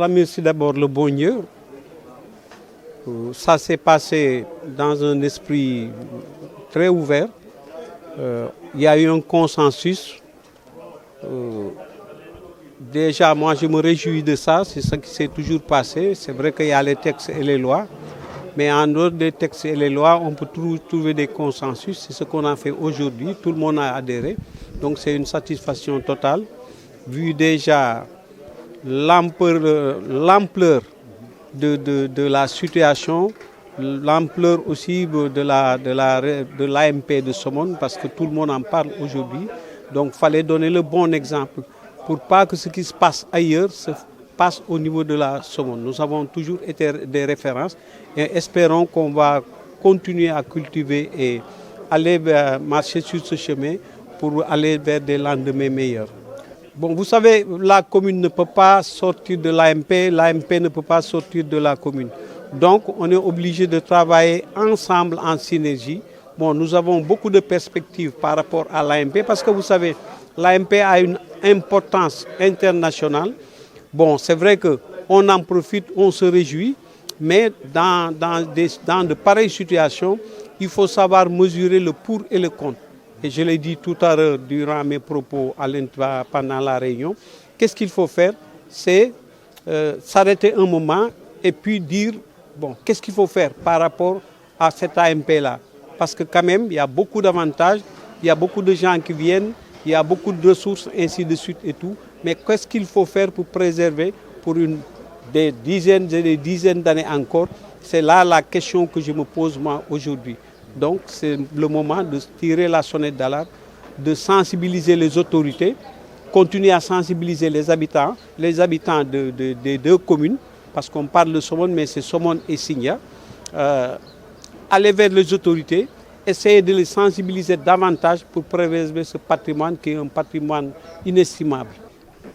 remercie d'abord le bon Dieu. Ça s'est passé dans un esprit très ouvert. Il y a eu un consensus. Déjà, moi, je me réjouis de ça. C'est ce qui s'est toujours passé. C'est vrai qu'il y a les textes et les lois. Mais en dehors des textes et les lois, on peut trouver des consensus. C'est ce qu'on a fait aujourd'hui. Tout le monde a adhéré. Donc, c'est une satisfaction totale. Vu déjà l'ampleur de la situation, l'ampleur aussi de l'AMP de Somone, parce que tout le monde en parle aujourd'hui. Donc, il fallait donner le bon exemple pour pas que ce qui se passe ailleurs se passe au niveau de la Somone. Nous avons toujours été des références et espérons qu'on va continuer à cultiver et aller marcher sur ce chemin pour aller vers des lendemains meilleurs. Bon, vous savez, la commune ne peut pas sortir de l'AMP ne peut pas sortir de la commune. Donc, on est obligé de travailler ensemble en synergie. Bon, nous avons beaucoup de perspectives par rapport à l'AMP parce que vous savez, l'AMP a une importance internationale. Bon, c'est vrai qu'on en profite, on se réjouit, mais dans de pareilles situations, il faut savoir mesurer le pour et le contre. Et je l'ai dit tout à l'heure durant mes propos pendant la réunion, qu'est-ce qu'il faut faire? C'est s'arrêter un moment et puis dire, bon, qu'est-ce qu'il faut faire par rapport à cette AMP-là? Parce que quand même, il y a beaucoup d'avantages, il y a beaucoup de gens qui viennent, il y a beaucoup de ressources, ainsi de suite et tout. Mais qu'est-ce qu'il faut faire pour préserver pour des dizaines et des dizaines d'années encore? C'est là la question que je me pose moi aujourd'hui. Donc c'est le moment de tirer la sonnette d'alarme, de sensibiliser les autorités, continuer à sensibiliser les habitants des deux communes, parce qu'on parle de Somone, mais c'est Somone et Signa, aller vers les autorités, essayer de les sensibiliser davantage pour préserver ce patrimoine qui est un patrimoine inestimable.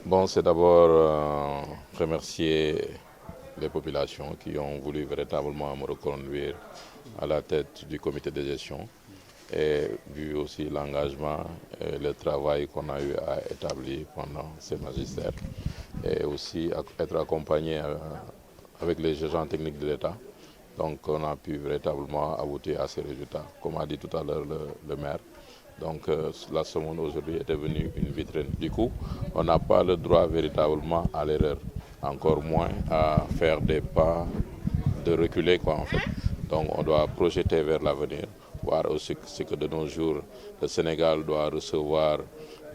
Bon, c'est d'abord remercier les populations qui ont voulu véritablement me reconduire à la tête du comité de gestion et vu aussi l'engagement et le travail qu'on a eu à établir pendant ces magistères et aussi être accompagné avec les agents techniques de l'État. Donc on a pu véritablement aboutir à ces résultats, comme a dit tout à l'heure le maire. Donc la Somone aujourd'hui est devenue une vitrine. Du coup, on n'a pas le droit véritablement à l'erreur, encore moins à faire des pas de reculer en fait. Donc on doit projeter vers l'avenir, voir aussi ce que de nos jours le Sénégal doit recevoir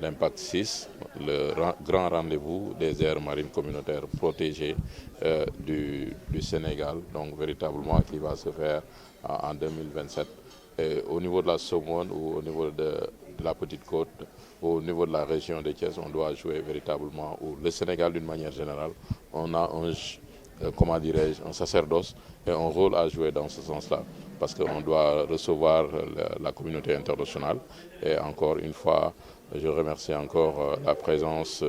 l'Impact 6, le grand rendez-vous des aires marines communautaires protégées du Sénégal, donc véritablement qui va se faire en 2027. Et au niveau de la Somone ou au niveau de la Petite Côte, au niveau de la région de Thiès, on doit jouer véritablement, ou le Sénégal d'une manière générale, on a un sacerdoce et un rôle à jouer dans ce sens-là, parce qu'on doit recevoir la communauté internationale. Et encore une fois, je remercie encore la présence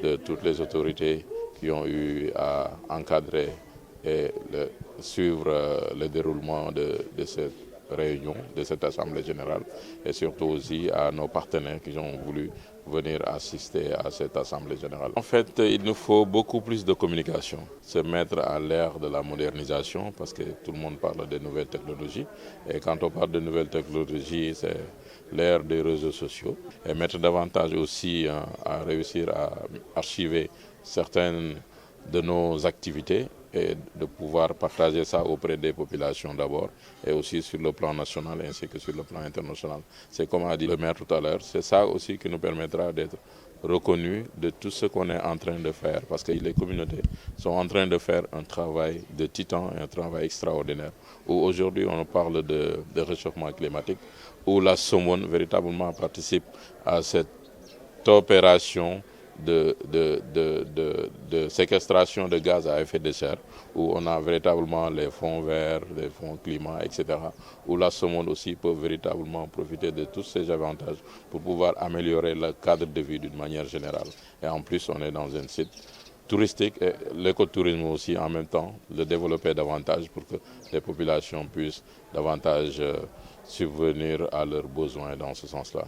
de toutes les autorités qui ont eu à encadrer et suivre le déroulement de cette réunion, de cette Assemblée générale, et surtout aussi à nos partenaires qui ont voulu venir assister à cette Assemblée générale. En fait, il nous faut beaucoup plus de communication, se mettre à l'ère de la modernisation, parce que tout le monde parle de nouvelles technologies, et quand on parle de nouvelles technologies, c'est l'ère des réseaux sociaux, et mettre davantage aussi à réussir à archiver certaines de nos activités et de pouvoir partager ça auprès des populations d'abord et aussi sur le plan national ainsi que sur le plan international. C'est comme a dit le maire tout à l'heure, c'est ça aussi qui nous permettra d'être reconnus de tout ce qu'on est en train de faire, parce que les communautés sont en train de faire un travail de titan et un travail extraordinaire, où aujourd'hui on parle de réchauffement climatique, où la Somone véritablement participe à cette opération de séquestration de gaz à effet de serre, où on a véritablement les fonds verts, les fonds climat, etc., où la Somone aussi peut véritablement profiter de tous ces avantages pour pouvoir améliorer le cadre de vie d'une manière générale. Et en plus, on est dans un site touristique et l'écotourisme aussi en même temps, le développer davantage pour que les populations puissent davantage subvenir à leurs besoins dans ce sens-là.